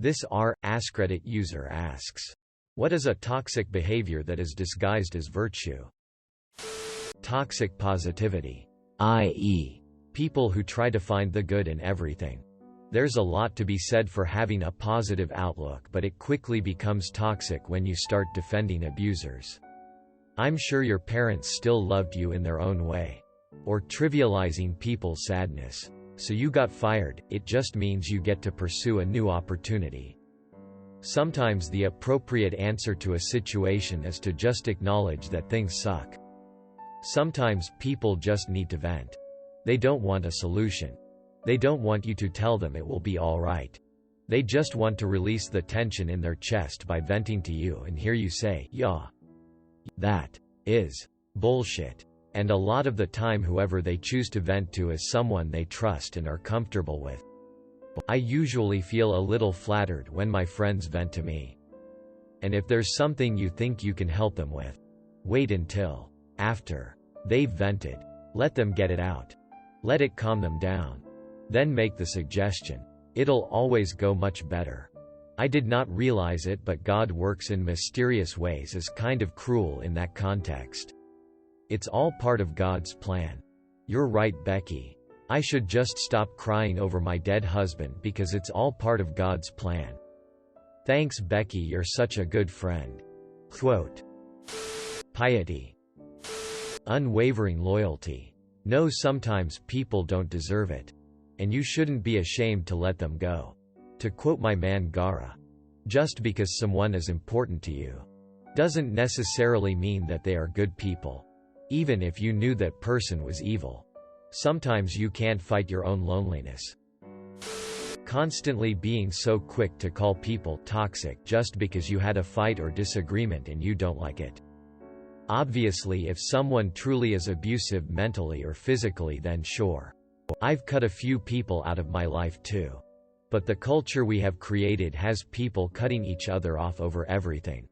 This AskReddit user asks, what is a toxic behavior that is disguised as virtue? Toxic positivity, i.e., people who try to find the good in everything. There's a lot to be said for having a positive outlook, but it quickly becomes toxic when you start defending abusers. I'm sure your parents still loved you in their own way. Or trivializing people's sadness. So you got fired, it just means you get to pursue a new opportunity. Sometimes the appropriate answer to a situation is to just acknowledge that things suck. Sometimes people just need to vent. They don't want a solution. They don't want you to tell them it will be alright. They just want to release the tension in their chest by venting to you and hear you say, yeah. That is bullshit. And a lot of the time whoever they choose to vent to is someone they trust and are comfortable with. I usually feel a little flattered when my friends vent to me. And if there's something you think you can help them with, wait until after they've vented. Let them get it out. Let it calm them down. Then make the suggestion. It'll always go much better. I did not realize it, but God works in mysterious ways is kind of cruel in that context. It's all part of God's plan. You're right, Becky. I should just stop crying over my dead husband because it's all part of God's plan. Thanks, Becky, you're such a good friend. Quote. Piety. Unwavering loyalty. No, sometimes people don't deserve it. And you shouldn't be ashamed to let them go. To quote my man Gara, just because someone is important to you doesn't necessarily mean that they are good people. Even if you knew that person was evil. Sometimes you can't fight your own loneliness. Constantly being so quick to call people toxic just because you had a fight or disagreement and you don't like it. Obviously, if someone truly is abusive mentally or physically, then sure. I've cut a few people out of my life too. But the culture we have created has people cutting each other off over everything.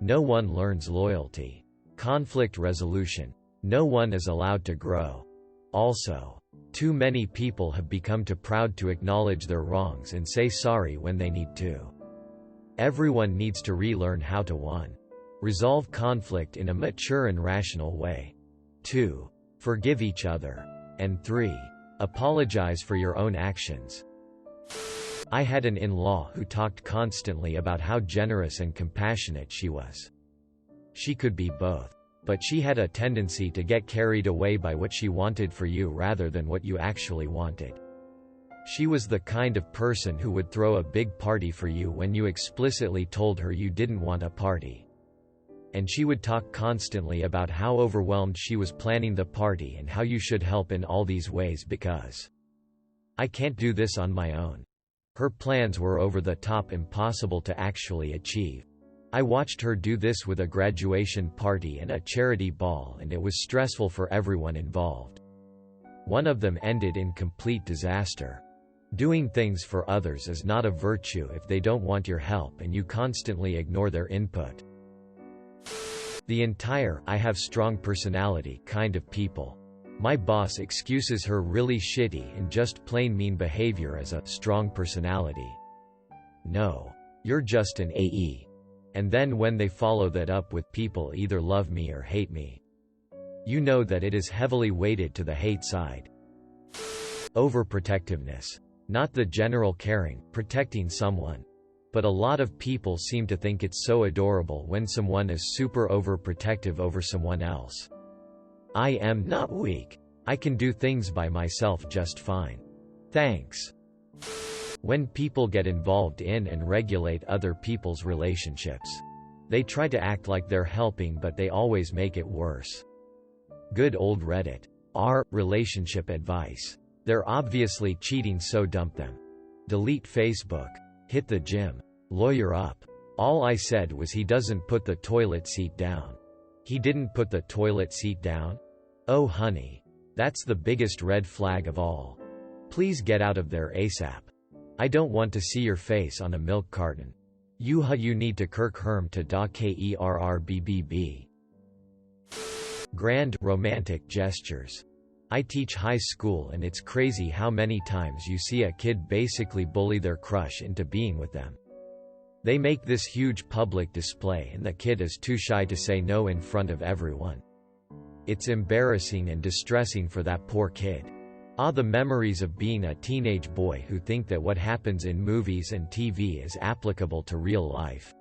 No one learns loyalty. Conflict resolution. No one is allowed to grow. Also, too many people have become too proud to acknowledge their wrongs and say sorry when they need to. Everyone needs to relearn how to 1. Resolve conflict in a mature and rational way. 2. Forgive each other. And 3. Apologize for your own actions. I had an in-law who talked constantly about how generous and compassionate she was. She could be both. But she had a tendency to get carried away by what she wanted for you rather than what you actually wanted. She was the kind of person who would throw a big party for you when you explicitly told her you didn't want a party. And she would talk constantly about how overwhelmed she was planning the party and how you should help in all these ways because I can't do this on my own. Her plans were over the top, impossible to actually achieve. I watched her do this with a graduation party and a charity ball, and it was stressful for everyone involved. One of them ended in complete disaster. Doing things for others is not a virtue if they don't want your help and you constantly ignore their input. The entire "I have strong personality" kind of people. My boss excuses her really shitty and just plain mean behavior as a strong personality. No. You're just an AE. And then when they follow that up with "people either love me or hate me," you know that it is heavily weighted to the hate side. Overprotectiveness. Not the general caring, protecting someone. But a lot of people seem to think it's so adorable when someone is super overprotective over someone else. I am not weak. I can do things by myself just fine. Thanks. When people get involved in and regulate other people's relationships, they try to act like they're helping, but they always make it worse. Good old Reddit. Relationship advice. They're obviously cheating, so dump them. Delete Facebook. Hit the gym. Lawyer up. All I said was he doesn't put the toilet seat down. He didn't put the toilet seat down? Oh honey. That's the biggest red flag of all. Please get out of there ASAP. I don't want to see your face on a milk carton. You need to Kirk Herm to da kerrbb. Grand romantic gestures. I teach high school and it's crazy how many times you see a kid basically bully their crush into being with them. They make this huge public display and the kid is too shy to say no in front of everyone. It's embarrassing and distressing for that poor kid. The memories of being a teenage boy who think that what happens in movies and TV is applicable to real life.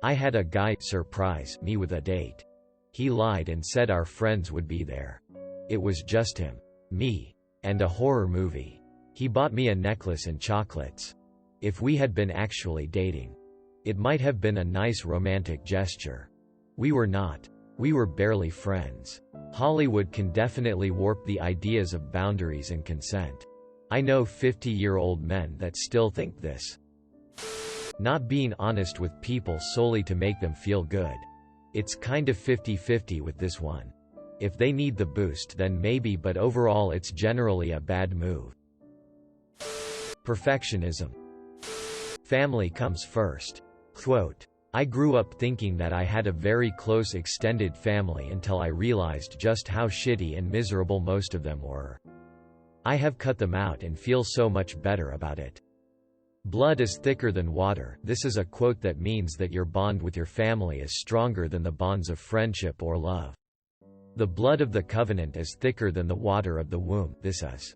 I had a guy surprise me with a date. He lied and said our friends would be there. It was just him, me, and a horror movie. He bought me a necklace and chocolates. If we had been actually dating, it might have been a nice romantic gesture. We were not. We were barely friends. Hollywood can definitely warp the ideas of boundaries and consent. I know 50-year-old men that still think this. Not being honest with people solely to make them feel good. It's kind of 50-50 with this one. If they need the boost then maybe, but overall it's generally a bad move. Perfectionism. Family comes first. Quote, I grew up thinking that I had a very close extended family until I realized just how shitty and miserable most of them were. I have cut them out and feel so much better about it. Blood is thicker than water. This is a quote that means that your bond with your family is stronger than the bonds of friendship or love. The blood of the covenant is thicker than the water of the womb. This is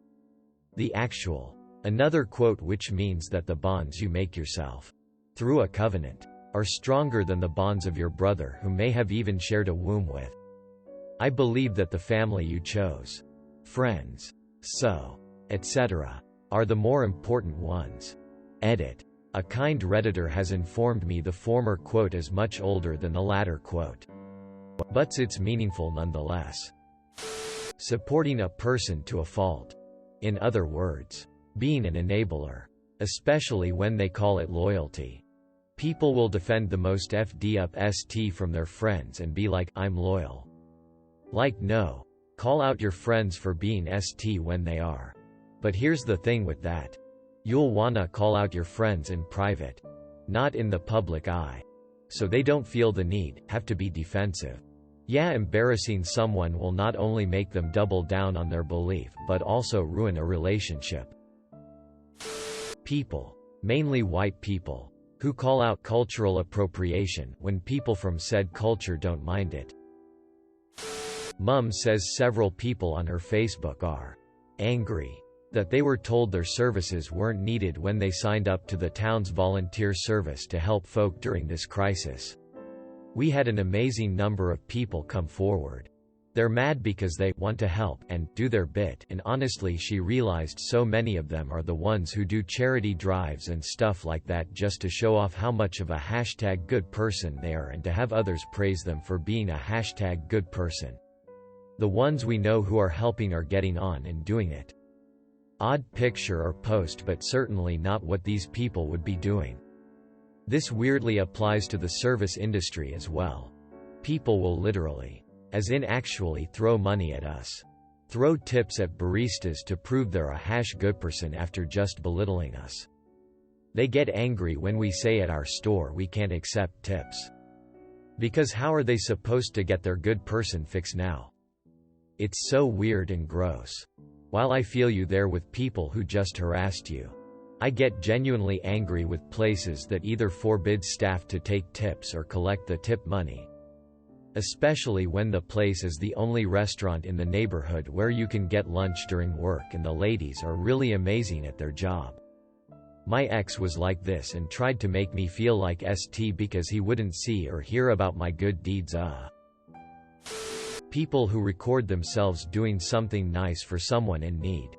the actual. Another quote which means that the bonds you make yourself through a covenant are stronger than the bonds of your brother who may have even shared a womb with. I believe that the family you chose, friends, etc., are the more important ones. Edit. A kind Redditor has informed me the former quote is much older than the latter quote. But it's meaningful nonetheless. Supporting a person to a fault. In other words, being an enabler. Especially when they call it loyalty. People will defend the most FD up ST from their friends and be like, I'm loyal. Like no. Call out your friends for being ST when they are. But here's the thing with that. You'll wanna call out your friends in private. Not in the public eye. So they don't feel the need, have to be defensive. Yeah, embarrassing someone will not only make them double down on their belief, but also ruin a relationship. People, mainly white people, who call out cultural appropriation when people from said culture don't mind it. Mum says several people on her Facebook are angry that they were told their services weren't needed when they signed up to the town's volunteer service to help folk during this crisis. We had an amazing number of people come forward. They're mad because they want to help and do their bit, and honestly she realized so many of them are the ones who do charity drives and stuff like that just to show off how much of a #good person they are and to have others praise them for being a #good person. The ones we know who are helping are getting on and doing it. Odd picture or post, but certainly not what these people would be doing. This weirdly applies to the service industry as well. People will literally, as in actually, throw money at us. Throw tips at baristas to prove they're a #good person after just belittling us. They get angry when we say at our store we can't accept tips. Because how are they supposed to get their good person fix now? It's so weird and gross. While I feel you there with people who just harassed you, I get genuinely angry with places that either forbid staff to take tips or collect the tip money. Especially when the place is the only restaurant in the neighborhood where you can get lunch during work and the ladies are really amazing at their job. My ex was like this and tried to make me feel like ST because he wouldn't see or hear about my good deeds. People who record themselves doing something nice for someone in need.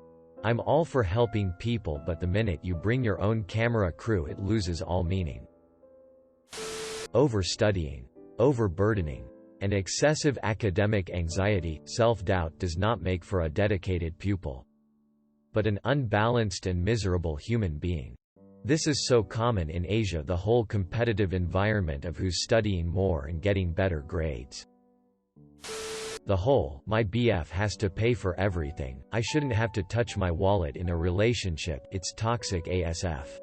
I'm all for helping people, but the minute you bring your own camera crew it loses all meaning. Overstudying, overburdening, and excessive academic anxiety, self-doubt does not make for a dedicated pupil, but an unbalanced and miserable human being. This is so common in Asia, the whole competitive environment of who's studying more and getting better grades. The whole, my BF has to pay for everything, I shouldn't have to touch my wallet in a relationship, it's toxic ASF.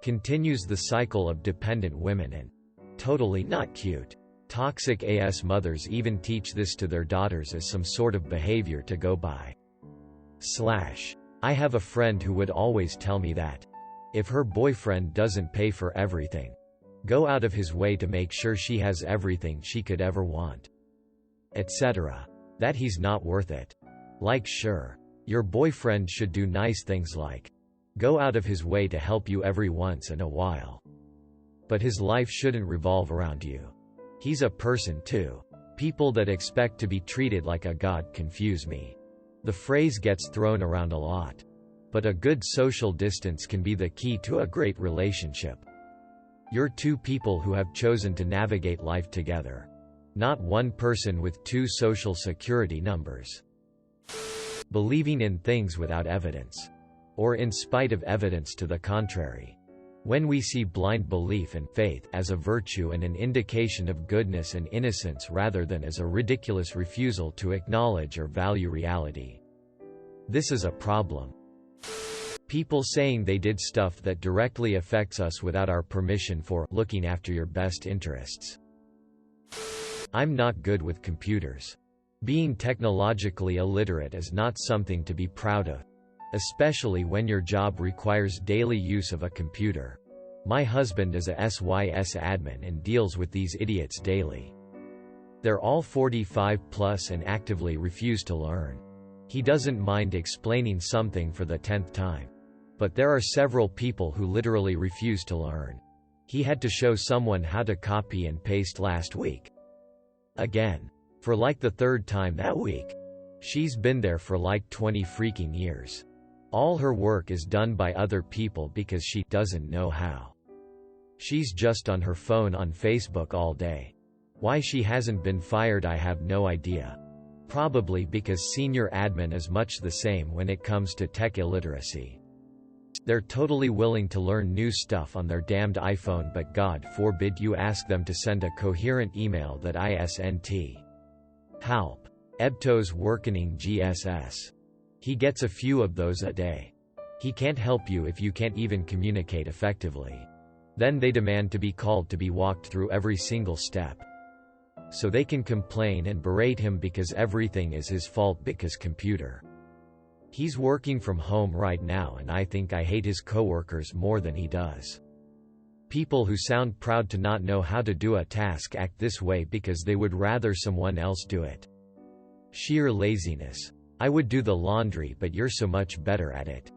Continues the cycle of dependent women and totally not cute. Toxic AS mothers even teach this to their daughters as some sort of behavior to go by. I have a friend who would always tell me that if her boyfriend doesn't pay for everything, go out of his way to make sure she has everything she could ever want, etc. That he's not worth it. Like, sure, your boyfriend should do nice things like go out of his way to help you every once in a while, but his life shouldn't revolve around you. He's a person too. People that expect to be treated like a god confuse me. The phrase gets thrown around a lot, but a good social distance can be the key to a great relationship. You're two people who have chosen to navigate life together, not one person with two social security numbers. Believing in things without evidence, or in spite of evidence to the contrary. When we see blind belief and faith as a virtue and an indication of goodness and innocence rather than as a ridiculous refusal to acknowledge or value reality. This is a problem. People saying they did stuff that directly affects us without our permission for looking after your best interests. I'm not good with computers. Being technologically illiterate is not something to be proud of, especially when your job requires daily use of a computer. My husband is a SYS admin and deals with these idiots daily. They're all 45 plus and actively refuse to learn. He doesn't mind explaining something for the 10th time. But there are several people who literally refuse to learn. He had to show someone how to copy and paste last week. Again. For like the 3rd time that week. She's been there for like 20 freaking years. All her work is done by other people because she doesn't know how. She's just on her phone on Facebook all day. Why she hasn't been fired I have no idea. Probably because senior admin is much the same when it comes to tech illiteracy. They're totally willing to learn new stuff on their damned iPhone, but God forbid you ask them to send a coherent email that isn't. Halp. Ebto's workening GSS. He gets a few of those a day. He can't help you if you can't even communicate effectively. Then they demand to be called to be walked through every single step. So they can complain and berate him because everything is his fault because computer. He's working from home right now and I think I hate his coworkers more than he does. People who sound proud to not know how to do a task act this way because they would rather someone else do it. Sheer laziness. I would do the laundry but you're so much better at it.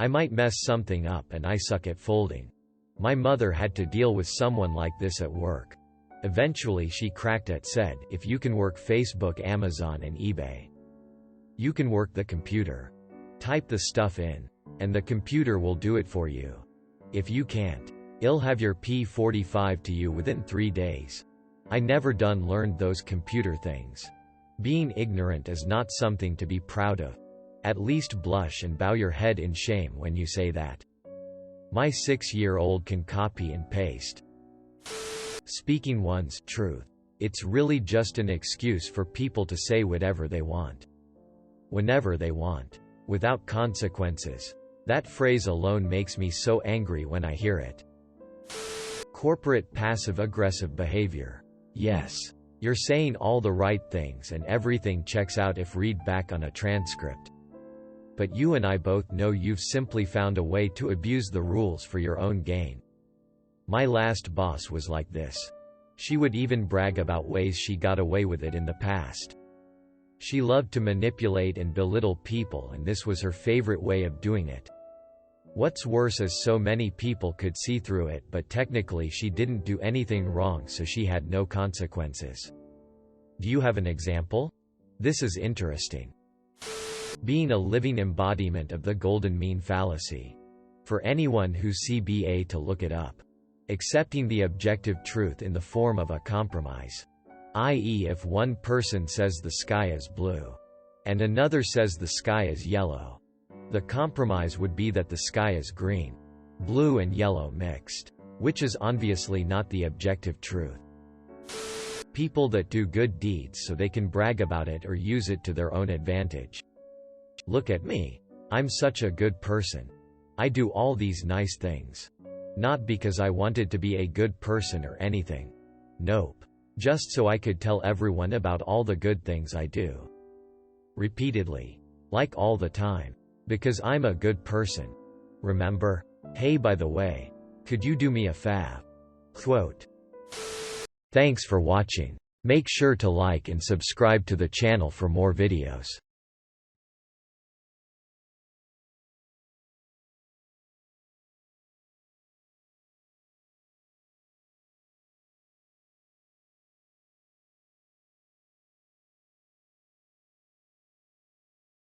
I might mess something up and I suck at folding. My mother had to deal with someone like this at work. Eventually she cracked it, said, if you can work Facebook, Amazon and eBay, you can work the computer. Type the stuff in, and the computer will do it for you. If you can't, it'll have your P45 to you within 3 days. I never done learned those computer things. Being ignorant is not something to be proud of. At least blush and bow your head in shame when you say that. My 6-year-old can copy and paste. Speaking one's truth. It's really just an excuse for people to say whatever they want. Whenever they want. Without consequences. That phrase alone makes me so angry when I hear it. Corporate passive-aggressive behavior. Yes. You're saying all the right things and everything checks out if read back on a transcript. But you and I both know you've simply found a way to abuse the rules for your own gain. My last boss was like this. She would even brag about ways she got away with it in the past. She loved to manipulate and belittle people, and this was her favorite way of doing it. What's worse is so many people could see through it, but technically she didn't do anything wrong, so she had no consequences. Do you have an example? This is interesting. Being a living embodiment of the golden mean fallacy. For anyone who's CBA to look it up. Accepting the objective truth in the form of a compromise. I.e., if one person says the sky is blue, and another says the sky is yellow, the compromise would be that the sky is green. Blue and yellow mixed. Which is obviously not the objective truth. People that do good deeds so they can brag about it or use it to their own advantage. Look at me. I'm such a good person. I do all these nice things. Not because I wanted to be a good person or anything. Nope. Just so I could tell everyone about all the good things I do. Repeatedly. Like all the time. Because I'm a good person. Remember? Hey, by the way. Could you do me a fav? Quote. Thanks for watching. Make sure to like and subscribe to the channel for more videos.